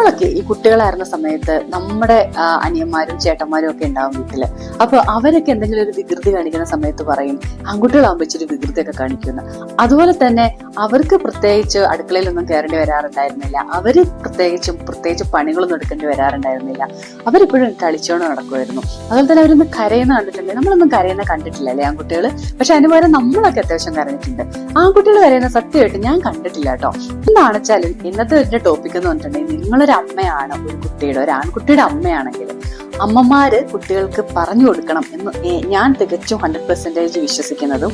നമ്മളൊക്കെ ഈ കുട്ടികളായിരുന്ന സമയത്ത് നമ്മുടെ അനിയന്മാരും ചേട്ടന്മാരും ഒക്കെ ഉണ്ടാവും വീട്ടില്. അപ്പൊ അവരൊക്കെ എന്തെങ്കിലും ഒരു വികൃതി കാണിക്കുന്ന സമയത്ത് പറയും ആൺകുട്ടികളാകുമ്പോ ഇച്ചിരി വികൃതിയൊക്കെ കാണിക്കുന്നു. അതുപോലെ തന്നെ അവർക്ക് പ്രത്യേകിച്ച് അടുക്കളയിലൊന്നും കയറേണ്ടി വരാറുണ്ടായിരുന്നില്ല. അവര് പ്രത്യേകിച്ച് പണികളൊന്നും എടുക്കേണ്ടി വരാറുണ്ടായിരുന്നില്ല. അവരിപ്പോഴും കളിച്ചോണ്ട് നടക്കുമായിരുന്നു. അതുപോലെ തന്നെ അവരൊന്നും കരയുന്ന കണ്ടിട്ടുണ്ട്. നമ്മളൊന്നും കരയുന്ന കണ്ടിട്ടില്ല അല്ലെ ആൺകുട്ടികൾ? പക്ഷെ അതിന് പകരം നമ്മളൊക്കെ അത്യാവശ്യം കരഞ്ഞിട്ടുണ്ട്. ആൺകുട്ടികൾ കരയുന്ന സത്യമായിട്ട് ഞാൻ കണ്ടിട്ടില്ല കേട്ടോ. എന്താണെന്ന് വെച്ചാൽ ഇന്നത്തെ ഒരു ടോപ്പിക് എന്ന് പറഞ്ഞിട്ടുണ്ടെങ്കിൽ, നിങ്ങളൊരു അമ്മയാണ്, ഒരു ആൺകുട്ടിയുടെ അമ്മയാണെങ്കിൽ അമ്മമാര് കുട്ടികൾക്ക് പറഞ്ഞു കൊടുക്കണം എന്ന് ഞാൻ തികച്ചും 100% വിശ്വസിക്കുന്നതും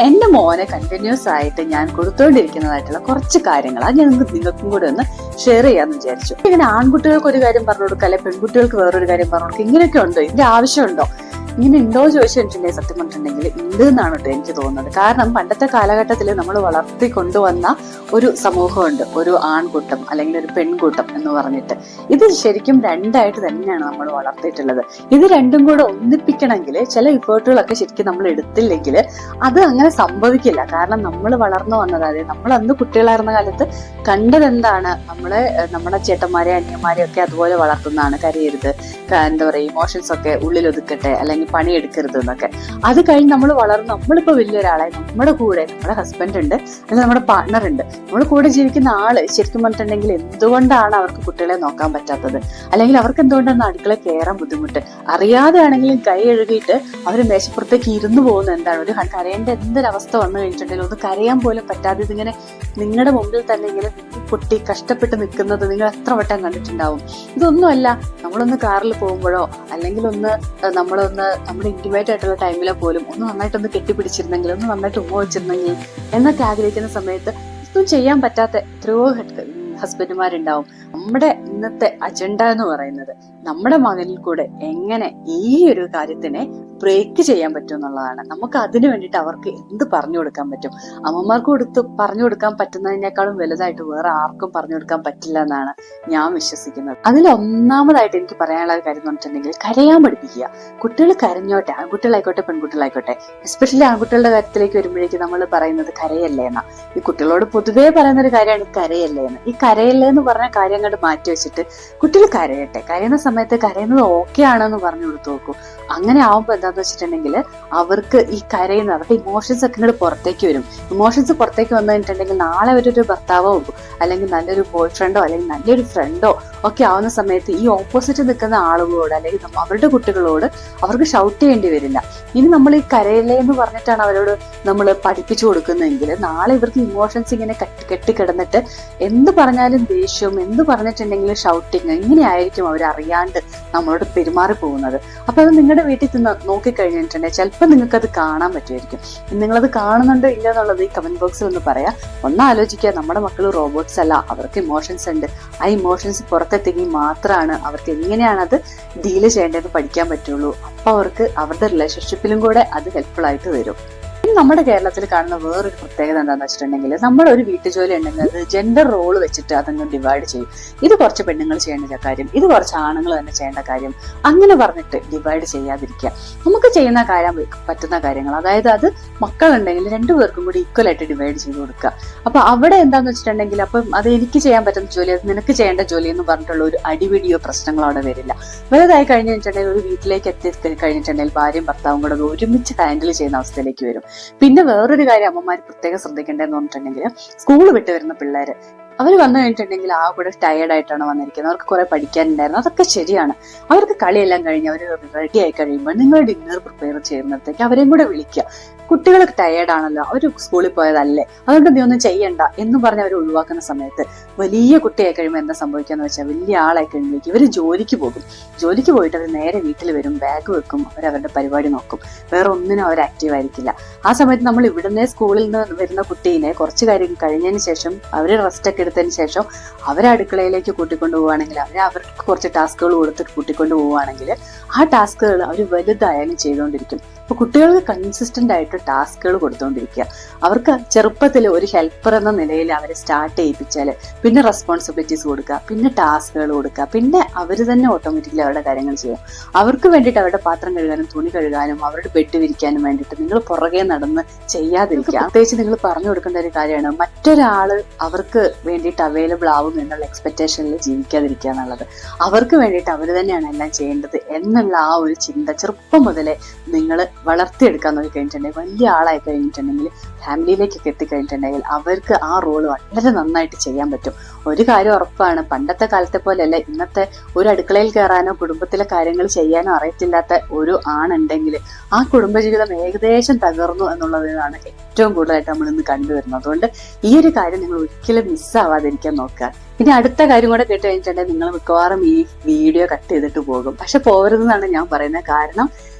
എന്റെ മോനെ കണ്ടിന്യൂസ് ആയിട്ട് ഞാൻ കൊടുത്തോണ്ടിരിക്കുന്നതായിട്ടുള്ള കുറച്ച് കാര്യങ്ങൾ അത് ഞാൻ നിങ്ങൾക്കും കൂടെ ഒന്ന് ഷെയർ ചെയ്യാന്ന് വിചാരിച്ചു. ഇങ്ങനെ ആൺകുട്ടികൾക്ക് ഒരു കാര്യം പറഞ്ഞു കൊടുക്കുക, അല്ലെ പെൺകുട്ടികൾക്ക് വേറൊരു കാര്യം പറഞ്ഞു കൊടുക്കുക, ഇങ്ങനെയൊക്കെ ഉണ്ടോ? ഇതിന്റെ ആവശ്യമുണ്ടോ? ഇങ്ങനെ ഉണ്ടോ ചോദിച്ചിട്ടുണ്ടെങ്കിൽ സത്യം പറഞ്ഞിട്ടുണ്ടെങ്കിൽ ഉണ്ട് എന്നാണ് കേട്ടോ എനിക്ക് തോന്നുന്നത്. കാരണം പണ്ടത്തെ കാലഘട്ടത്തിൽ നമ്മൾ വളർത്തി കൊണ്ടുവന്ന ഒരു സമൂഹമുണ്ട്, ഒരു ആൺകൂട്ടം അല്ലെങ്കിൽ ഒരു പെൺകൂട്ടം എന്ന് പറഞ്ഞിട്ട്. ഇത് ശരിക്കും രണ്ടായിട്ട് തന്നെയാണ് നമ്മൾ വളർത്തിയിട്ടുള്ളത്. ഇത് രണ്ടും കൂടെ ഒന്നിപ്പിക്കണമെങ്കിൽ ചില ഇഫേർട്ടുകളൊക്കെ ശരിക്കും നമ്മൾ എടുത്തില്ലെങ്കിൽ അത് അങ്ങനെ സംഭവിക്കില്ല. കാരണം നമ്മൾ വളർന്നു വന്നത്, അതായത് നമ്മൾ അന്ന് കുട്ടികളായിരുന്ന കാലത്ത് കണ്ടതെന്താണ്, നമ്മുടെ ചേട്ടന്മാരെ അനിയന്മാരെ ഒക്കെ അതുപോലെ വളർത്തുന്നതാണ്. കരയരുത്, എന്താ പറയുക, ഇമോഷൻസ് ഒക്കെ ഉള്ളിൽ ഒതുക്കട്ടെ, അല്ലെങ്കിൽ പണിയെടുക്കരുത് എന്നൊക്കെ. അത് കഴിഞ്ഞ് നമ്മൾ വളർന്ന് നമ്മളിപ്പോ വലിയൊരാളായി, നമ്മുടെ കൂടെ നമ്മുടെ ഹസ്ബൻഡ് ഉണ്ട്, അല്ലെങ്കിൽ നമ്മുടെ പാർട്ണർ ഉണ്ട്, നമ്മുടെ കൂടെ ജീവിക്കുന്ന ആള് ശരിക്കും പറഞ്ഞിട്ടുണ്ടെങ്കിൽ എന്തുകൊണ്ടാണ് അവർക്ക് കുട്ടികളെ നോക്കാൻ പറ്റാത്തത്, അല്ലെങ്കിൽ അവർക്ക് എന്തുകൊണ്ടാണ് അടുക്കള കയറാൻ ബുദ്ധിമുട്ട്, അറിയാതെ ആണെങ്കിലും കൈ എഴുകിയിട്ട് അവർ മേശപ്പുറത്തേക്ക് ഇരുന്നു പോകുന്നത് എന്താണ്? ഒരു കരയേണ്ട എന്തൊരവസ്ഥ വന്നു കഴിഞ്ഞിട്ടുണ്ടെങ്കിൽ ഒന്ന് കരയാൻ പോലും പറ്റാതെ ഇതിങ്ങനെ നിങ്ങളുടെ മുമ്പിൽ തന്നെ ഇങ്ങനെ പൊട്ടി കഷ്ടപ്പെട്ട് നിൽക്കുന്നത് നിങ്ങൾ എത്ര വട്ടം കണ്ടിട്ടുണ്ടാവും. ഇതൊന്നുമല്ല, നമ്മളൊന്ന് കാറിൽ പോകുമ്പോഴോ അല്ലെങ്കിൽ നമ്മുടെ ഇന്റിമേറ്റ് ആയിട്ടുള്ള ടൈമിലെ പോലും ഒന്ന് നന്നായിട്ടൊന്ന് കെട്ടിപ്പിടിച്ചിരുന്നെങ്കിൽ, ഒന്ന് നന്നായിട്ട് ഉമ്മ വെച്ചിരുന്നെങ്കിൽ എന്നൊക്കെ ആഗ്രഹിക്കുന്ന സമയത്ത് ഇതൊന്നും ചെയ്യാൻ പറ്റാത്ത എത്രയോ ഹസ്ബൻഡുമാരുണ്ടാവും. നമ്മുടെ ഇന്നത്തെ അജണ്ട എന്ന് പറയുന്നത് നമ്മുടെ മകനിൽ കൂടെ എങ്ങനെ ഈ ഒരു കാര്യത്തിനെ ബ്രേക്ക് ചെയ്യാൻ പറ്റും എന്നുള്ളതാണ്. നമുക്ക് അതിനു വേണ്ടിയിട്ട് അവർക്ക് എന്ത് പറഞ്ഞു കൊടുക്കാൻ പറ്റും? അമ്മമാർക്ക് പറഞ്ഞു കൊടുക്കാൻ പറ്റുന്നതിനേക്കാളും വലുതായിട്ട് വേറെ ആർക്കും പറഞ്ഞു കൊടുക്കാൻ പറ്റില്ല എന്നാണ് ഞാൻ വിശ്വസിക്കുന്നത്. അതിലൊന്നാമതായിട്ട് എനിക്ക് പറയാനുള്ള കാര്യം എന്ന് പറഞ്ഞിട്ടുണ്ടെങ്കിൽ, കരയാൻ പഠിപ്പിക്കുക. കുട്ടികൾ കരഞ്ഞോട്ടെ, ആൺകുട്ടികളായിക്കോട്ടെ പെൺകുട്ടികളായിക്കോട്ടെ. എസ്പെഷ്യലി ആൺകുട്ടികളുടെ കാര്യത്തിലേക്ക് വരുമ്പോഴേക്കും നമ്മൾ പറയുന്നത് കരയല്ലേ എന്നാ. ഈ കുട്ടികളോട് പൊതുവേ പറയുന്ന ഒരു കാര്യമാണ് കരയല്ലേ എന്ന്. ഈ കരയല്ലേ എന്ന് പറഞ്ഞ കാര്യം അങ്ങോട്ട് മാറ്റി വെച്ചിട്ട് കുട്ടികൾ കരയട്ടെ, കരയുന്ന സമയത്ത് കരയുന്നത് ഓക്കെ ആണെന്ന് പറഞ്ഞു കൊടുത്തു നോക്കൂ. അങ്ങനെ ആവുമ്പോ എന്താന്ന് വെച്ചിട്ടുണ്ടെങ്കിൽ അവർക്ക് ഈ കരയുന്ന അവരുടെ ഇമോഷൻസ് ഒക്കെ ഇങ്ങോട്ട് പുറത്തേക്ക് വരും. ഇമോഷൻസ് പുറത്തേക്ക് വന്നു കഴിഞ്ഞിട്ടുണ്ടെങ്കിൽ നാളെ അവരൊരു ഭർത്താവോ അല്ലെങ്കിൽ നല്ലൊരു ബോയ് ഫ്രണ്ടോ അല്ലെങ്കിൽ നല്ലൊരു ഫ്രണ്ടോ ഒക്കെ ആവുന്ന സമയത്ത് ഈ ഓപ്പോസിറ്റ് നിൽക്കുന്ന ആളുകളോട് അല്ലെങ്കിൽ അവരുടെ കുട്ടികളോട് അവർക്ക് ഷൗട്ട് ചെയ്യേണ്ടി വരില്ല. ഇനി നമ്മൾ ഈ കരയില്ലേ എന്ന് പറഞ്ഞിട്ടാണ് അവരോട് നമ്മൾ പഠിപ്പിച്ചു കൊടുക്കുന്നതെങ്കിൽ നാളെ ഇവർക്ക് ഇമോഷൻസ് ഇങ്ങനെ കെട്ടിക്കിടന്നിട്ട് എന്ത് പറഞ്ഞാലും ദേഷ്യവും, എന്ത് പറഞ്ഞിട്ടുണ്ടെങ്കിലും ഷൗട്ടിങ്, ഇങ്ങനെയായിരിക്കും അവരറിയാണ്ട് നമ്മളോട് പെരുമാറി പോകുന്നത്. അപ്പൊ അത് നിങ്ങളുടെ വീട്ടിൽ നോക്കിക്കഴിഞ്ഞിട്ടുണ്ടെങ്കിൽ ചിലപ്പോൾ നിങ്ങൾക്ക് അത് കാണാൻ പറ്റുമായിരിക്കും. നിങ്ങളത് കാണുന്നുണ്ടോ ഇല്ല എന്നുള്ളത് ഈ കമന്റ് ബോക്സിൽ ഒന്ന് പറയാം. ആലോചിക്കുക, നമ്മുടെ മക്കൾ റോബോട്ട്സ് അല്ല, അവർക്ക് ഇമോഷൻസ് ഉണ്ട്. ആ ഇമോഷൻസ് പുറത്തെത്തിയെങ്കിൽ മാത്രമാണ് അവർക്ക് എങ്ങനെയാണ് അത് ഡീല് ചെയ്യേണ്ടതെന്ന് പഠിക്കാൻ പറ്റുള്ളൂ. അപ്പൊ അവർക്ക് അവരുടെ റിലേഷൻഷിപ്പിലും കൂടെ അത് ഹെൽപ്ഫുൾ ആയിട്ട് വരും. നമ്മുടെ കേരളത്തിൽ കാണുന്ന വേറൊരു പ്രത്യേകത എന്താണെന്ന് വെച്ചിട്ടുണ്ടെങ്കിൽ, നമ്മുടെ ഒരു വീട്ടുജോലി ഉണ്ടെങ്കിൽ അത് ജെൻഡർ റോള് വെച്ചിട്ട് അതങ്ങ് ഡിവൈഡ് ചെയ്യും. ഇത് കുറച്ച് പെണ്ണുങ്ങൾ ചെയ്യേണ്ട കാര്യം, ഇത് കുറച്ച് ആണുങ്ങൾ തന്നെ ചെയ്യേണ്ട കാര്യം, അങ്ങനെ പറഞ്ഞിട്ട് ഡിവൈഡ് ചെയ്യാതിരിക്കുക. നമുക്ക് ചെയ്യുന്ന പറ്റുന്ന കാര്യങ്ങൾ, അതായത് അത് മക്കളുണ്ടെങ്കിൽ രണ്ടുപേർക്കും കൂടി ഈക്വൽ ആയിട്ട് ഡിവൈഡ് ചെയ്ത് കൊടുക്കുക. അപ്പൊ അവിടെ എന്താന്ന് വെച്ചിട്ടുണ്ടെങ്കിൽ, അപ്പം അത് എനിക്ക് ചെയ്യാൻ പറ്റുന്ന ജോലി, അത് നിനക്ക് ചെയ്യേണ്ട ജോലി എന്ന് പറഞ്ഞിട്ടുള്ള ഒരു അടിപിടിയോ പ്രശ്നങ്ങളോ അവിടെ വരില്ല. വലുതായി കഴിഞ്ഞിട്ടുണ്ടെങ്കിൽ ഒരു വീട്ടിലേക്ക് എത്തി കഴിഞ്ഞിട്ടുണ്ടെങ്കിൽ ഭാര്യയും ഭർത്താവും കൂടെ ഒരുമിച്ച് ഹാൻഡിൽ ചെയ്യുന്ന അവസ്ഥയിലേക്ക് വരും. പിന്നെ വേറൊരു കാര്യം അമ്മമാർ പ്രത്യേകം ശ്രദ്ധിക്കേണ്ടതെന്ന് പറഞ്ഞിട്ടുണ്ടെങ്കിൽ, സ്കൂൾ വിട്ട് വരുന്ന പിള്ളേര് അവർ വന്നു കഴിഞ്ഞിട്ടുണ്ടെങ്കിൽ ആ കൂടെ ടയേർഡ് ആയിട്ടാണ് വന്നിരിക്കുന്നത്, അവർക്ക് കുറെ പഠിക്കാനുണ്ടായിരുന്നു, അതൊക്കെ ശരിയാണ്. അവർക്ക് കളിയെല്ലാം കഴിഞ്ഞ് അവർ റെഡി ആയി കഴിയുമ്പോൾ നിങ്ങൾ ഡിന്നർ പ്രിപ്പയർ ചെയ്യുമ്പോഴത്തേക്ക് അവരെയും കൂടെ വിളിക്കുക. കുട്ടികൾ ടയേർഡ് ആണല്ലോ, അവർ സ്കൂളിൽ പോയതല്ലേ, അതുകൊണ്ട് നീ ഒന്നും ചെയ്യണ്ട എന്ന് പറഞ്ഞ് അവർ ഒഴിവാക്കുന്ന സമയത്ത് വലിയ കുട്ടിയായി കഴിയുമ്പോൾ എന്താ സംഭവിക്കാന്ന് വെച്ചാൽ, വലിയ ആളായി കഴിയുമ്പോഴേക്കും ഇവർ ജോലിക്ക് പോകും. ജോലിക്ക് പോയിട്ട് അവർ നേരെ വീട്ടിൽ വരും, ബാഗ് വെക്കും, അവരവരുടെ പരിപാടി നോക്കും, വേറെ ഒന്നിനും അവർ ആക്റ്റീവ് ആയിരിക്കില്ല. ആ സമയത്ത് നമ്മൾ ഇവിടുന്ന് സ്കൂളിൽ നിന്ന് വരുന്ന കുട്ടീനെ കുറച്ച് കാര്യം കഴിഞ്ഞതിന് ശേഷം അവർ റെസ്റ്റ് ഒക്കെ എടുത്തതിന് ശേഷം അവരെ അടുക്കളയിലേക്ക് കൂട്ടിക്കൊണ്ടു പോവുകയാണെങ്കിൽ, അവർക്ക് കുറച്ച് ടാസ്കുകൾ കൊടുത്തിട്ട് കൂട്ടിക്കൊണ്ടു പോവുകയാണെങ്കിൽ ആ ടാസ്കുകൾ അവർ വലുതായാലും ചെയ്തുകൊണ്ടിരിക്കും. അപ്പൊ കുട്ടികൾക്ക് കൺസിസ്റ്റന്റ് ആയിട്ട് ടാസ്കുകൾ കൊടുത്തുകൊണ്ടിരിക്കുക. അവർക്ക് ചെറുപ്പത്തിൽ ഒരു ഹെൽപ്പർ എന്ന നിലയിൽ അവരെ സ്റ്റാർട്ട് ചെയ്യിപ്പിച്ചാല് പിന്നെ റെസ്പോൺസിബിലിറ്റീസ് കൊടുക്കുക, പിന്നെ ടാസ്കുകൾ കൊടുക്കുക, പിന്നെ അവർ തന്നെ ഓട്ടോമാറ്റിക്കലി അവരുടെ കാര്യങ്ങൾ ചെയ്യും. അവർക്ക് വേണ്ടിയിട്ട് അവരുടെ പാത്രം കഴുകാനും തുണി കഴുകാനും അവരുടെ ബെഡ് വിരിക്കാനും വേണ്ടിയിട്ട് നിങ്ങൾ പുറകെ നടന്ന് ചെയ്യാതിരിക്കുക. പ്രത്യേകിച്ച് നിങ്ങൾ പറഞ്ഞു കൊടുക്കേണ്ട ഒരു കാര്യമാണ് മറ്റൊരാള് അവർക്ക് വേണ്ടിയിട്ട് അവൈലബിൾ ആവും എന്നുള്ള എക്സ്പെക്ടേഷനിൽ ജീവിക്കാതിരിക്കുക എന്നുള്ളത്. അവർക്ക് വേണ്ടിയിട്ട് അവർ തന്നെയാണ് എല്ലാം ചെയ്യേണ്ടത് എന്നുള്ള ആ ഒരു ചിന്ത ചെറുപ്പം മുതലേ നിങ്ങൾ വളർത്തിയെടുക്കാൻ നോക്കി കഴിഞ്ഞിട്ടുണ്ടെങ്കിൽ, വലിയ ആളായി കഴിഞ്ഞിട്ടുണ്ടെങ്കിൽ, ഫാമിലിയിലേക്കൊക്കെ എത്തിക്കഴിഞ്ഞിട്ടുണ്ടെങ്കിൽ അവർക്ക് ആ റോള് വളരെ നന്നായിട്ട് ചെയ്യാൻ പറ്റും. ഒരു കാര്യം ഉറപ്പാണ്, പണ്ടത്തെ കാലത്തെ പോലെയല്ല ഇന്നത്തെ ഒരു അടുക്കളയിൽ കയറാനോ കുടുംബത്തിലെ കാര്യങ്ങൾ ചെയ്യാനോ അറിയത്തില്ലാത്ത ഒരു ആണുണ്ടെങ്കിൽ ആ കുടുംബജീവിതം ഏകദേശം തകർന്നു എന്നുള്ളതാണ് ഏറ്റവും കൂടുതലായിട്ട് നമ്മൾ ഇന്ന് കണ്ടുവരുന്നത്. അതുകൊണ്ട് ഈ ഒരു കാര്യം നിങ്ങൾ ഒരിക്കലും മിസ്സാവാതിരിക്കാൻ നോക്കുക. ഇനി അടുത്ത കാര്യം കൂടെ കേട്ട് കഴിഞ്ഞിട്ടുണ്ടെങ്കിൽ നിങ്ങൾ മിക്കവാറും ഈ വീഡിയോ കട്ട് ചെയ്തിട്ട് പോകും. പക്ഷെ പോകരുതെന്നാണ് ഞാൻ പറയുന്നത്. കാരണം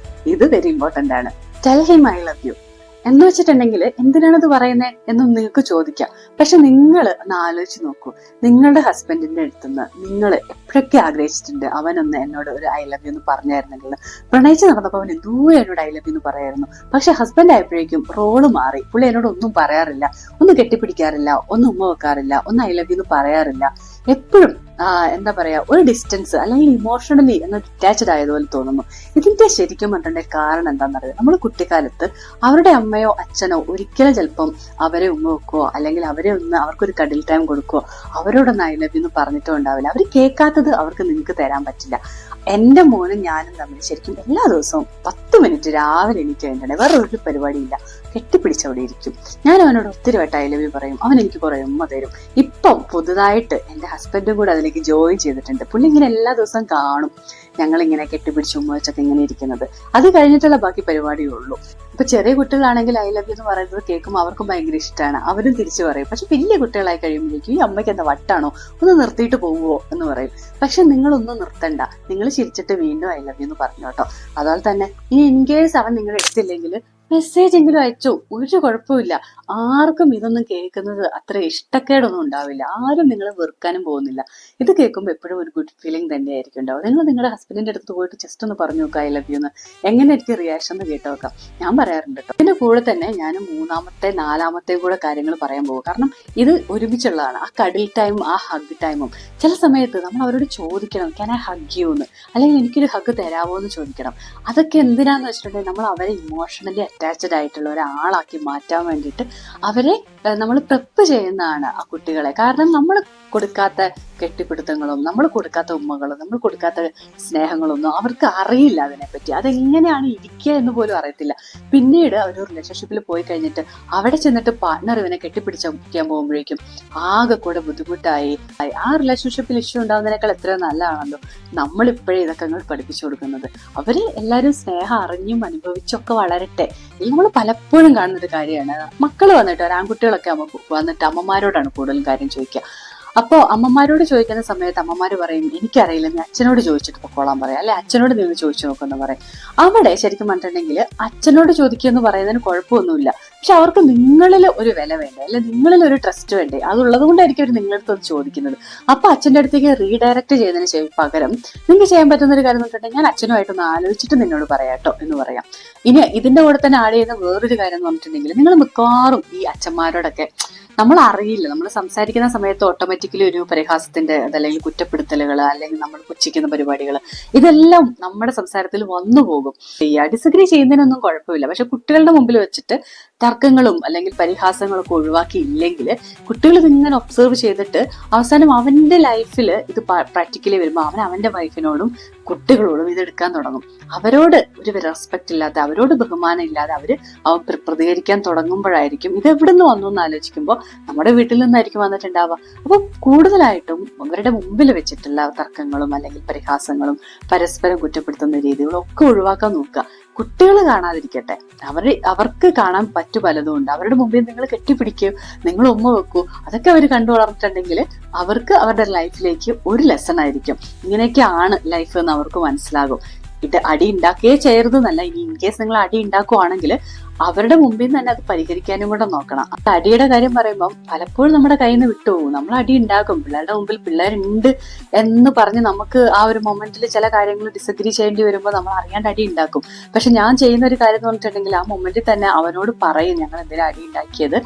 ഇത് വെരി ഇമ്പോർട്ടന്റ് ആണ്. Tell him I love you എന്ന് വെച്ചിട്ടുണ്ടെങ്കിൽ എന്തിനാണത് പറയുന്നത് എന്നും നിങ്ങൾക്ക് ചോദിക്കാം. പക്ഷെ നിങ്ങൾ ഒന്ന് ആലോചിച്ച് നോക്കൂ, നിങ്ങളുടെ ഹസ്ബൻഡിന്റെ അടുത്തുനിന്ന് നിങ്ങൾ എപ്പോഴൊക്കെ ആഗ്രഹിച്ചിട്ടുണ്ട് അവനൊന്ന് എന്നോട് ഒരു ഐ ലവ് യു എന്ന് പറഞ്ഞായിരുന്നെങ്കിൽ. പ്രണയിച്ച് നടന്നപ്പോൾ അവൻ എന്തോ എന്നോട് ഐ ലവ് യു എന്ന് പറയായിരുന്നു. പക്ഷെ ഹസ്ബൻഡ് ആയപ്പോഴേക്കും റോള് മാറി. പുള്ളി എന്നോട് ഒന്നും പറയാറില്ല, ഒന്നും കെട്ടിപ്പിടിക്കാറില്ല, ഒന്നും ഉമ്മ വെക്കാറില്ല, ഒന്നും ഐ ലവ് യു എന്ന് പറയാറില്ല. എപ്പോഴും എന്താ പറയാ, ഒരു ഡിസ്റ്റൻസ് അല്ലെങ്കിൽ ഇമോഷണലി എന്ന് ഡിറ്റാച്ച്ഡ് ആയതുപോലെ തോന്നുന്നു. ഇതിന്റെ ശരിക്കും പറഞ്ഞിട്ടുണ്ടെങ്കിൽ കാരണം എന്താണെന്നറിയാം, നമ്മൾ കുട്ടിക്കാലത്ത് അവരുടെ അമ്മയോ അച്ഛനോ ഒരിക്കലും ചിലപ്പം അവരെ ഉമ്മ വെക്കുവോ അല്ലെങ്കിൽ അവരെ ഒന്ന് അവർക്കൊരു കഡിൽ ടൈം കൊടുക്കുവോ അവരോടൊന്ന് ഐ ലവ് യു എന്ന് പറഞ്ഞിട്ടോ ഉണ്ടാവില്ല. അവർ കേൾക്കാത്തത് അവർക്ക് നിങ്ങൾക്ക് തരാൻ പറ്റില്ല. എന്റെ മോനും ഞാനും തമ്മിൽ ശരിക്കും എല്ലാ ദിവസവും 10 മിനിറ്റ് രാവിലെ എനിക്ക് വേണ്ടേ, വേറെ ഒരു പരിപാടിയില്ല, കെട്ടിപ്പിടിച്ചവിടെ ഇരിക്കും. ഞാൻ അവനോട് ഒത്തിരി വട്ടം ഐ ലവ് യു പറയും, അവൻ എനിക്ക് കുറെ ഉമ്മ തരും. ഇപ്പം പുതുതായിട്ട് എന്റെ ഹസ്ബൻഡും കൂടെ അതിലേക്ക് ജോയിൻ ചെയ്തിട്ടുണ്ട്. പുള്ളി ഇങ്ങനെ എല്ലാ ദിവസവും കാണും ഞങ്ങളിങ്ങനെ കെട്ടിപ്പിടിച്ച് ഉമ്മ വെച്ചൊക്കെ ഇങ്ങനെ ഇരിക്കുന്നത്. അത് കഴിഞ്ഞിട്ടുള്ള ബാക്കി പരിപാടിയേ ഉള്ളൂ. ഇപ്പൊ ചെറിയ കുട്ടികളാണെങ്കിൽ ഐ ലവ് യു എന്ന് പറയുന്നത് കേൾക്കുമ്പോൾ അവർക്കും ഭയങ്കര ഇഷ്ടമാണ്, അവരും തിരിച്ചു പറയും. പക്ഷെ വലിയ കുട്ടികളായി കഴിയുമ്പോഴേക്കും ഈ അമ്മയ്ക്ക് എന്താ വട്ടാണോ, ഒന്ന് നിർത്തിയിട്ട് പോവുമോ എന്ന് പറയും. പക്ഷെ നിങ്ങളൊന്നും നിർത്തണ്ട, നിങ്ങൾ ചിരിച്ചിട്ട് വീണ്ടും ഐ ലവ് യു എന്ന് പറഞ്ഞു കേട്ടോ. അതുപോലെ തന്നെ ഇനി ഇൻ കേസ് അവൻ നിങ്ങൾ എടുത്തില്ലെങ്കിൽ മെസ്സേജ് എങ്കിലും അയച്ചു, ഒരു കുഴപ്പമില്ല. ആർക്കും ഇതൊന്നും കേൾക്കുന്നത് അത്ര ഇഷ്ടക്കേടൊന്നും ഉണ്ടാവില്ല. ആരും നിങ്ങളെ വെറുക്കാനും പോകുന്നില്ല. ഇത് കേൾക്കുമ്പോൾ എപ്പോഴും ഒരു ഗുഡ് ഫീലിംഗ് തന്നെയായിരിക്കും ഉണ്ടാവും. നിങ്ങൾ നിങ്ങളുടെ ഹസ്ബൻഡിന്റെ അടുത്ത് പോയിട്ട് ജസ്റ്റ് ഒന്ന് പറഞ്ഞു നോക്കുക ഐ ലവ് യു എന്ന്. എങ്ങനെ എനിക്ക് റിയാക്ഷൻ എന്ന് കേട്ട് നോക്കാം. ഞാൻ പറയാറുണ്ട് കേട്ടോ. ഇതിന്റെ കൂടെ തന്നെ ഞാൻ 3-ാമത്തെ 4-ാമത്തെ കൂടെ കാര്യങ്ങൾ പറയാൻ പോകും. കാരണം ഇത് ഒരുമിച്ചുള്ളതാണ്. ആ കഡിൽ ടൈമും ആ ഹഗ് ടൈമും ചില സമയത്ത് നമ്മൾ അവരോട് ചോദിക്കണം, ക്യാൻ ഐ ഹഗ് യു എന്ന്, അല്ലെങ്കിൽ എനിക്കൊരു ഹഗ് തരാമോ എന്ന് ചോദിക്കണം. അതൊക്കെ എന്തിനാന്ന് വെച്ചിട്ടുണ്ടെങ്കിൽ നമ്മൾ അവരെ ഇമോഷണലി അറ്റാച്ച്ഡ് ആയിട്ടുള്ള ഒരാളാക്കി മാറ്റാൻ വേണ്ടിയിട്ട് അവരെ നമ്മൾ പ്രെപ്പ് ചെയ്യുന്നതാണ് ആ കുട്ടികളെ. കാരണം നമ്മൾ കൊടുക്കാത്ത കെട്ടിപ്പിടുത്തങ്ങളും നമ്മൾ കൊടുക്കാത്ത ഉമ്മകളും നമ്മൾ കൊടുക്കാത്ത സ്നേഹങ്ങളൊന്നും അവർക്ക് അറിയില്ല. അതിനെപ്പറ്റി അതെങ്ങനെയാണ് ഇരിക്കുക എന്ന് പോലും അറിയത്തില്ല. പിന്നീട് അവരൊരു റിലേഷൻഷിപ്പിൽ പോയി കഴിഞ്ഞിട്ട് അവിടെ ചെന്നിട്ട് പാർട്ട്ണർ ഇവനെ കെട്ടിപ്പിടിക്കാൻ പോകുമ്പോഴേക്കും ആകെ കൂടെ ബുദ്ധിമുട്ടായി. ആ റിലേഷൻഷിപ്പിൽ ഇഷ്യൂ ഉണ്ടാകുന്നതിനേക്കാൾ എത്രയോ നല്ലതാണല്ലോ നമ്മളിപ്പോഴേ ഇതൊക്കെ അങ്ങോട്ട് പഠിപ്പിച്ചു കൊടുക്കുന്നത്. അവര് എല്ലാവരും സ്നേഹം അറിഞ്ഞും അനുഭവിച്ചൊക്കെ വളരട്ടെ. ഇത് നമ്മൾ പലപ്പോഴും കാണുന്നൊരു കാര്യമാണ്. മക്കൾ വന്നിട്ട് ഒരാൺകുട്ടികളൊക്കെ വന്നിട്ട് അമ്മമാരോടാണ് കൂടുതലും കാര്യം ചോദിക്കുക. അപ്പോൾ അമ്മമാരോട് ചോദിക്കുന്ന സമയത്ത് അമ്മമാര് പറയും എനിക്കറിയില്ല, നീ അച്ഛനോട് ചോദിച്ചിട്ട് പൊക്കോളാൻ പറയാം, അല്ലെ അച്ഛനോട് നിന്ന് ചോദിച്ചു നോക്കുമെന്ന് പറയും. അവിടെ ശരിക്കും പറഞ്ഞിട്ടുണ്ടെങ്കിൽ അച്ഛനോട് ചോദിക്കുക എന്ന് പറയുന്നതിന് കുഴപ്പമൊന്നുമില്ല. പക്ഷെ അവർക്ക് നിങ്ങളിൽ ഒരു വില വേണ്ടേ, അല്ലെ നിങ്ങളിൽ ഒരു ട്രസ്റ്റ് വേണ്ടേ? അതുള്ളത് കൊണ്ടായിരിക്കും അവർ നിങ്ങളുടെ അടുത്ത് ചോദിക്കുന്നത്. അപ്പൊ അച്ഛൻ്റെ അടുത്തേക്ക് റീഡയറക്ട് ചെയ്യുന്നതിന് പകരം നിങ്ങൾക്ക് ചെയ്യാൻ പറ്റുന്ന ഒരു കാര്യം എന്ന് പറഞ്ഞിട്ടുണ്ടെങ്കിൽ ഞാൻ അച്ഛനുമായിട്ടൊന്ന് ആലോചിച്ചിട്ട് നിന്നോട് പറയാട്ടോ എന്ന് പറയാം. ഇനി ഇതിന്റെ കൂടെ തന്നെ ആഡ് ചെയ്യുന്ന വേറൊരു കാര്യം എന്ന് പറഞ്ഞിട്ടുണ്ടെങ്കിൽ നിങ്ങൾ മിക്കവാറും ഈ അച്ഛന്മാരോടൊക്കെ നമ്മൾ അറിയില്ല, നമ്മൾ സംസാരിക്കുന്ന സമയത്ത് ഓട്ടോമാറ്റിക്കലി ഒരു പരിഹാസത്തിന്റെ അതല്ലെങ്കിൽ കുറ്റപ്പെടുത്തലുകൾ അല്ലെങ്കിൽ നമ്മൾ പുച്ഛിക്കുന്ന പരിപാടികൾ ഇതെല്ലാം നമ്മുടെ സംസാരത്തിൽ വന്നു പോകും. ഡിസഗ്രി ചെയ്യുന്നതിനൊന്നും കുഴപ്പമില്ല. പക്ഷെ കുട്ടികളുടെ മുമ്പിൽ വെച്ചിട്ട് തർക്കങ്ങളും അല്ലെങ്കിൽ പരിഹാസങ്ങളൊക്കെ ഒഴിവാക്കിയില്ലെങ്കിൽ കുട്ടികൾ ഇതിങ്ങനെ ഒബ്സർവ് ചെയ്തിട്ട് അവസാനം അവന്റെ ലൈഫിൽ ഇത് പ്രാക്ടിക്കലി വരുമ്പോൾ അവൻ അവന്റെ വൈഫിനോടും കുട്ടികളോടും ഇതെടുക്കാൻ തുടങ്ങും. അവരോട് ഒരു റെസ്പെക്ട് ഇല്ലാതെ അവരോട് ബഹുമാനം ഇല്ലാതെ അവൻ പ്രതികരിക്കാൻ തുടങ്ങുമ്പോഴായിരിക്കും ഇത് എവിടെ നിന്ന് വന്നു എന്ന് ആലോചിക്കുമ്പോൾ നമ്മുടെ വീട്ടിൽ നിന്നായിരിക്കും വന്നിട്ടുണ്ടാവുക. അപ്പൊ കൂടുതലായിട്ടും അവരുടെ മുമ്പിൽ വെച്ചിട്ടുള്ള തർക്കങ്ങളും അല്ലെങ്കിൽ പരിഹാസങ്ങളും പരസ്പരം കുറ്റപ്പെടുത്തുന്ന രീതികളും ഒക്കെ ഒഴിവാക്കാൻ നോക്കുക. കുട്ടികൾ കാണാതിരിക്കട്ടെ, അവർക്ക് കാണാൻ പറ്റു പലതും ഉണ്ട്. അവരുടെ മുമ്പിൽ നിങ്ങൾ കെട്ടിപ്പിടിക്കൂ, നിങ്ങൾ ഉമ്മ വെക്കൂ, അതൊക്കെ അവർ കണ്ടു വളർന്നിട്ടുണ്ടെങ്കിൽ അവർക്ക് അവരുടെ ലൈഫിലേക്ക് ഒരു ലെസൺ ആയിരിക്കും. ഇങ്ങനെയൊക്കെയാണ് ലൈഫ് എന്ന് അവർക്ക് മനസ്സിലാകും. ഇത് അടി ഉണ്ടാക്കിയേ ചെയ്യരുതെന്നല്ല. ഇനി ഇൻ കേസ് നിങ്ങൾ അടി ഉണ്ടാക്കുവാണെങ്കിൽ അവരുടെ മുമ്പിൽ നിന്ന് തന്നെ അത് പരിഹരിക്കാനും കൂടെ നോക്കണം. അടിയുടെ കാര്യം പറയുമ്പോൾ പലപ്പോഴും നമ്മുടെ കയ്യിൽ നിന്ന് വിട്ടുപോകും. നമ്മൾ അടി ഉണ്ടാക്കും, പിള്ളേരുടെ മുമ്പിൽ പിള്ളേരുണ്ട് എന്ന് പറഞ്ഞ് നമുക്ക് ആ ഒരു മൊമെന്റിൽ ചില കാര്യങ്ങൾ ഡിസഗ്രി ചെയ്യേണ്ടി വരുമ്പോൾ നമ്മൾ അറിയാണ്ട് അടി ഉണ്ടാക്കും. പക്ഷെ ഞാൻ ചെയ്യുന്ന ഒരു കാര്യം എന്ന് പറഞ്ഞിട്ടുണ്ടെങ്കിൽ ആ മൊമെന്റിൽ തന്നെ അവനോട് പറയും ഞങ്ങൾ എന്തിനാ അടി ഉണ്ടാക്കിയത്,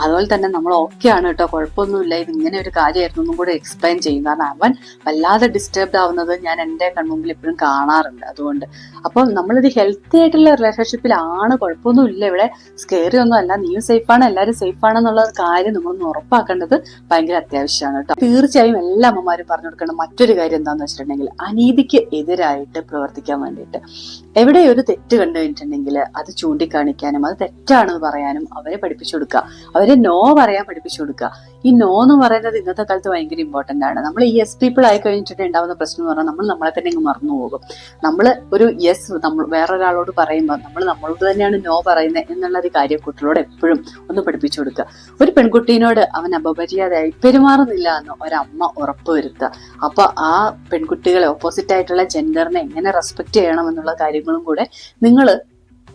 അതുപോലെ തന്നെ നമ്മൾ ഓക്കെ ആണ് കേട്ടോ, കുഴപ്പമൊന്നുമില്ല, ഇത് ഇങ്ങനെ ഒരു കാര്യമായിരുന്നു എന്നും കൂടെ എക്സ്പ്ലെയിൻ ചെയ്യും. കാരണം അവൻ വല്ലാതെ ഡിസ്റ്റർബ്ഡ് ആവുന്നത് ഞാൻ എൻ്റെ കൺമുമ്പിൽ എപ്പോഴും കാണാറുണ്ട്. അതുകൊണ്ട് അപ്പം നമ്മളിത് ഹെൽത്തി ആയിട്ടുള്ള റിലേഷൻഷിപ്പിലാണ്, കുഴപ്പമൊന്നുമില്ല, ഇവിടെ സ്കെയറി ഒന്നും അല്ല, നീയും സേഫാണ്, എല്ലാവരും സേഫാണെന്നുള്ള കാര്യം നമ്മളൊന്ന് ഉറപ്പാക്കേണ്ടത് ഭയങ്കര അത്യാവശ്യമാണ് കേട്ടോ. തീർച്ചയായും എല്ലാ അമ്മമാരും പറഞ്ഞു കൊടുക്കണം. മറ്റൊരു കാര്യം എന്താണെന്ന് വെച്ചിട്ടുണ്ടെങ്കിൽ അനീതിക്ക് എതിരായിട്ട് പ്രവർത്തിക്കാൻ വേണ്ടിയിട്ട് എവിടെ ഒരു തെറ്റ് കണ്ടു കഴിഞ്ഞിട്ടുണ്ടെങ്കിൽ അത് ചൂണ്ടിക്കാണിക്കാനും അത് തെറ്റാണെന്ന് പറയാനും അവരെ പഠിപ്പിച്ചു കൊടുക്കുക, അവരെ നോ പറയാൻ പഠിപ്പിച്ചു കൊടുക്കുക. ഈ നോ എന്ന് പറയുന്നത് ഇന്നത്തെ കാലത്ത് ഭയങ്കര ഇമ്പോർട്ടന്റ് ആണ്. നമ്മൾ ഈ യെസ് പീപ്പിൾ ആയി കഴിഞ്ഞിട്ട് ഉണ്ടാവുന്ന പ്രശ്നം എന്ന് പറഞ്ഞാൽ നമ്മൾ നമ്മളെ തന്നെ അങ്ങ് മറന്നു പോകും. നമ്മൾ ഒരു യെസ് നമ്മൾ വേറൊരാളോട് പറയുമ്പോൾ നമ്മൾ നമ്മളോട് തന്നെയാണ് നോ പറയുന്നത് എന്നുള്ളൊരു കാര്യം കുട്ടികളോട് എപ്പോഴും ഒന്ന് പഠിപ്പിച്ചു കൊടുക്കുക. ഒരു പെൺകുട്ടീനോട് അവൻ അപമര്യാദയായി പെരുമാറുന്നില്ല എന്ന് ഒരമ്മ ഉറപ്പുവരുത്തുക. അപ്പൊ ആ പെൺകുട്ടികളെ ഓപ്പോസിറ്റ് ആയിട്ടുള്ള ജെൻഡറിനെ എങ്ങനെ റെസ്പെക്ട് ചെയ്യണം എന്നുള്ള കാര്യങ്ങളും കൂടെ നിങ്ങൾ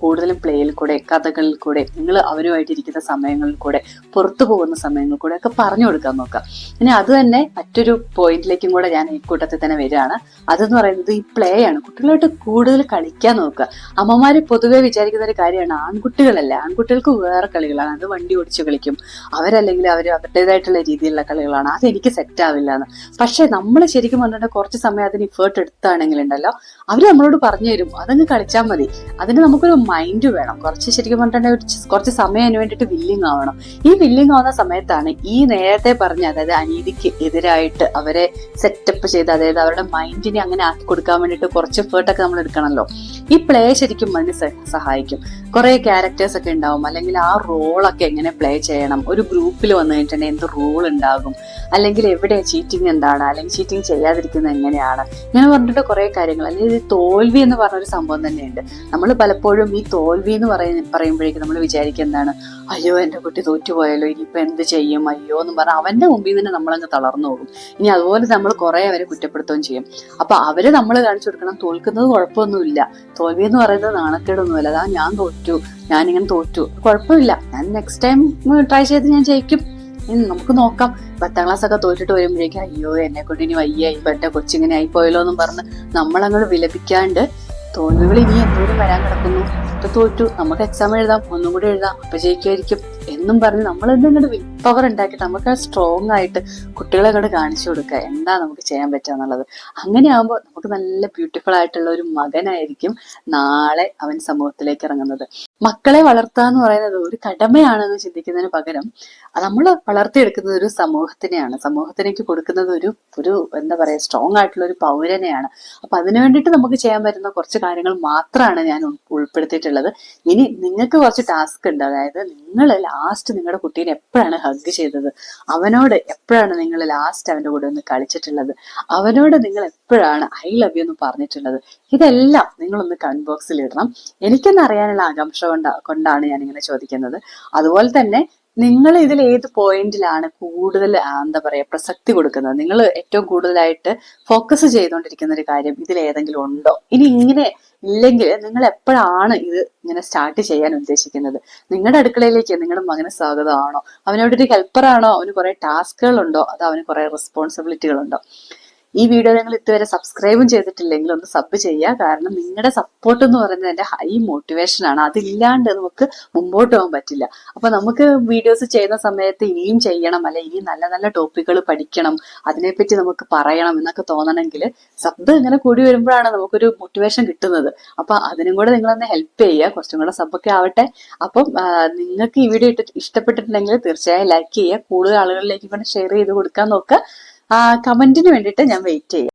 കൂടുതലും പ്ലേയിൽ കൂടെ കഥകളിൽ കൂടെ നിങ്ങൾ അവരുമായിട്ടിരിക്കുന്ന സമയങ്ങളിൽ കൂടെ പുറത്തു പോകുന്ന സമയങ്ങളിൽ കൂടെ ഒക്കെ പറഞ്ഞു കൊടുക്കാൻ നോക്കാം. ഇനി അത് തന്നെ മറ്റൊരു പോയിന്റിലേക്കും കൂടെ ഞാൻ ഈ കൂട്ടത്തിൽ തന്നെ വരികയാണ്. അതെന്ന് പറയുന്നത് ഈ പ്ലേ ആണ്. കുട്ടികളായിട്ട് കൂടുതൽ കളിക്കാൻ നോക്കുക. അമ്മമാര് പൊതുവെ വിചാരിക്കുന്ന ഒരു കാര്യമാണ് ആൺകുട്ടികളല്ല, ആൺകുട്ടികൾക്ക് വേറെ കളികളാണ്, അത് വണ്ടി ഓടിച്ച് കളിക്കും, അവരല്ലെങ്കിൽ അവർ അവരുടേതായിട്ടുള്ള രീതിയിലുള്ള കളികളാണ്, അതെനിക്ക് സെറ്റ് ആവില്ല എന്ന്. പക്ഷെ നമ്മൾ ശരിക്കും പറഞ്ഞിട്ട് കുറച്ച് സമയം അതിന് ഇഫേർട്ട് എടുത്താണെങ്കിൽ ഉണ്ടല്ലോ അവർ നമ്മളോട് പറഞ്ഞു തരും, അതങ്ങ് കളിച്ചാൽ മതി. അതിന് നമുക്കൊരു മൈൻഡ് വേണം, കുറച്ച് ശരിക്കും പറഞ്ഞിട്ടുണ്ടെങ്കിൽ കുറച്ച് സമയം അതിന് വേണ്ടിയിട്ട് വില്ലിങ് ആവണം. ഈ വില്ലിങ് ആവുന്ന സമയത്താണ് ഈ നേരത്തെ പറഞ്ഞ അതായത് അനീതിക്ക് എതിരായിട്ട് അവരെ സെറ്റപ്പ് ചെയ്ത്, അതായത് അവരുടെ മൈൻഡിനെ അങ്ങനെ ആക്കി കൊടുക്കാൻ വേണ്ടിയിട്ട് കുറച്ച് എഫേർട്ടൊക്കെ നമ്മൾ എടുക്കണമല്ലോ. ഈ പ്ലേ ശരിക്കും അതിന് സഹായിക്കും. കുറെ ക്യാരക്ടേഴ്സ് ഒക്കെ ഉണ്ടാവും, അല്ലെങ്കിൽ ആ റോളൊക്കെ എങ്ങനെ പ്ലേ ചെയ്യണം, ഒരു ഗ്രൂപ്പിൽ വന്നു കഴിഞ്ഞിട്ടുണ്ടെങ്കിൽ എന്ത് റോൾ ഉണ്ടാകും, അല്ലെങ്കിൽ എവിടെ ചീറ്റിംഗ് എന്താണ്, അല്ലെങ്കിൽ ചീറ്റിംഗ് ചെയ്യാതിരിക്കുന്നത് എങ്ങനെയാണ്, ഇങ്ങനെ പറഞ്ഞിട്ട് കുറെ കാര്യങ്ങൾ. അല്ലെങ്കിൽ തോൽവി എന്ന് പറഞ്ഞൊരു സംഭവം തന്നെയുണ്ട്. നമ്മൾ പലപ്പോഴും ഈ തോൽവി എന്ന് പറയുമ്പോഴേക്കും നമ്മൾ വിചാരിക്കുക എന്താണ്, അയ്യോ എന്റെ കുട്ടി തോറ്റുപോയല്ലോ, ഇനിയിപ്പോ എന്ത് ചെയ്യും, അയ്യോ എന്ന് പറഞ്ഞാൽ അവന്റെ മുമ്പിൽ നിന്ന് നമ്മളങ്ങ് തളർന്നു പോകും. ഇനി അതുപോലെ നമ്മൾ കുറെ അവരെ കുറ്റപ്പെടുത്തുകയും ചെയ്യും. അപ്പൊ അവര് നമ്മൾ കാണിച്ചു കൊടുക്കണം തോൽക്കുന്നത് കുഴപ്പമൊന്നുമില്ല, തോൽവി എന്ന് പറയുന്നത് നാണക്കേടൊന്നുമല്ല, അതാ ഞാൻ തോറ്റു, ഞാനിങ്ങനെ തോറ്റു, കുഴപ്പമില്ല, ഞാൻ നെക്സ്റ്റ് ടൈം ട്രൈ ചെയ്ത് ഞാൻ ജയിക്കും, നമുക്ക് നോക്കാം. 10ാം ക്ലാസ് ഒക്കെ തോറ്റിട്ട് വരുമ്പോഴേക്കും അയ്യോ എന്നെ കൊണ്ട് ഇനി വയ്യ, ഇപ്പൊ എന്റെ കൊച്ചിങ്ങനെ ആയിപ്പോയല്ലോ എന്നും പറഞ്ഞ് നമ്മളങ്ങോട്ട് വിലപിക്കാണ്ട് തോൽവികൾ ഇനി എന്തോരം വരാൻ കിടക്കുന്നു, ഇപ്പൊ തോറ്റു, നമുക്ക് എക്സാം എഴുതാം, ഒന്നും കൂടി എഴുതാം, അപ്പൊ ജയിക്കുമായിരിക്കും എന്നും പറഞ്ഞ് നമ്മൾ എന്തെങ്കിലും വിൽ പവർ ഉണ്ടാക്കിയിട്ട് നമുക്ക് സ്ട്രോങ് ആയിട്ട് കുട്ടികളെ കൂടെ കാണിച്ചു കൊടുക്കുക എന്താ നമുക്ക് ചെയ്യാൻ പറ്റുക എന്നുള്ളത്. അങ്ങനെ ആകുമ്പോൾ നമുക്ക് നല്ല ബ്യൂട്ടിഫുൾ ആയിട്ടുള്ള ഒരു മകനായിരിക്കും നാളെ അവൻ സമൂഹത്തിലേക്ക് ഇറങ്ങുന്നത്. മക്കളെ വളർത്തുക എന്ന് പറയുന്നത് ഒരു കടമയാണെന്ന് ചിന്തിക്കുന്നതിന് പകരം നമ്മൾ വളർത്തിയെടുക്കുന്നത് ഒരു സമൂഹത്തിനെയാണ്, സമൂഹത്തിലേക്ക് കൊടുക്കുന്നത് ഒരു എന്താ പറയാ സ്ട്രോങ് ആയിട്ടുള്ള ഒരു പൗരനെയാണ്. അപ്പൊ അതിനു വേണ്ടിയിട്ട് നമുക്ക് ചെയ്യാൻ പറ്റുന്ന കുറച്ച് കാര്യങ്ങൾ മാത്രമാണ് ഞാൻ ഉൾപ്പെടുത്തിയിട്ടുള്ളത്. ഇനി നിങ്ങൾക്ക് കുറച്ച് ടാസ്ക് ഉണ്ട്. അതായത് നിങ്ങൾ ലാസ്റ്റ് നിങ്ങളുടെ കുട്ടീനെ എപ്പോഴാണ് ഹഗ് ചെയ്തത്, അവനോട് എപ്പോഴാണ് നിങ്ങൾ ലാസ്റ്റ് അവന്റെ കൂടെ ഒന്ന് കളിച്ചിട്ടുള്ളത്, അവനോട് നിങ്ങൾ എപ്പോഴാണ് ഐ ലവ് യു എന്ന് പറഞ്ഞിട്ടുള്ളത്, ഇതെല്ലാം നിങ്ങളൊന്ന് കമന്റ് ബോക്സിൽ ഇടണം. എനിക്കെന്ന് അറിയാനുള്ള ആകാംക്ഷ കൊണ്ടാണ് ഞാൻ ഇങ്ങനെ ചോദിക്കുന്നത്. അതുപോലെ തന്നെ നിങ്ങൾ ഇതിൽ ഏത് പോയിന്റിലാണ് കൂടുതൽ എന്താ പറയാ പ്രസക്തി കൊടുക്കുന്നത്, നിങ്ങൾ ഏറ്റവും കൂടുതലായിട്ട് ഫോക്കസ് ചെയ്തുകൊണ്ടിരിക്കുന്ന ഒരു കാര്യം ഇതിൽ ഏതെങ്കിലും ഉണ്ടോ, ഇനി ഇങ്ങനെ ഇല്ലെങ്കിൽ നിങ്ങൾ എപ്പോഴാണ് ഇത് ഇങ്ങനെ സ്റ്റാർട്ട് ചെയ്യാൻ ഉദ്ദേശിക്കുന്നത്, നിങ്ങളുടെ അടുക്കളയിലേക്ക് നിങ്ങളുടെ മകന് സ്വാഗതമാണോ, അവനോടൊരു ഹെൽപ്പറാണോ, അവന് കുറെ ടാസ്കുകൾ ഉണ്ടോ, അതോ അവന് കുറെ റെസ്പോൺസിബിലിറ്റികൾ ഉണ്ടോ. ഈ വീഡിയോ നിങ്ങൾ ഇതുവരെ സബ്സ്ക്രൈബും ചെയ്തിട്ടില്ലെങ്കിൽ ഒന്ന് സബ് ചെയ്യുക. കാരണം നിങ്ങളുടെ സപ്പോർട്ട് എന്ന് പറയുന്നത് എൻ്റെ ഹൈ മോട്ടിവേഷൻ ആണ്. അതില്ലാണ്ട് നമുക്ക് മുമ്പോട്ട് പോകാൻ പറ്റില്ല. അപ്പൊ നമുക്ക് വീഡിയോസ് ചെയ്യുന്ന സമയത്ത് ഇനിയും ചെയ്യണം, അല്ലെ ഇനിയും നല്ല നല്ല ടോപ്പിക്കുകൾ പഠിക്കണം, അതിനെപ്പറ്റി നമുക്ക് പറയണം എന്നൊക്കെ തോന്നണമെങ്കിൽ സബ് ഇങ്ങനെ കൂടി വരുമ്പോഴാണ് നമുക്കൊരു മോട്ടിവേഷൻ കിട്ടുന്നത്. അപ്പൊ അതിനും കൂടെ നിങ്ങളൊന്ന് ഹെൽപ്പ് ചെയ്യുക, കുറച്ചും കൂടെ സബൊക്കെ ആവട്ടെ. അപ്പം നിങ്ങൾക്ക് ഈ വീഡിയോ ഇഷ്ടപ്പെട്ടിട്ടുണ്ടെങ്കിൽ തീർച്ചയായും ലൈക്ക് ചെയ്യുക, കൂടുതൽ ആളുകളിലേക്ക് കൊണ്ട് ഷെയർ ചെയ്ത് കൊടുക്കാൻ നോക്കുക. കമന്റിന് വേണ്ടിയിട്ട് ഞാൻ വെയിറ്റ് ചെയ്യാം.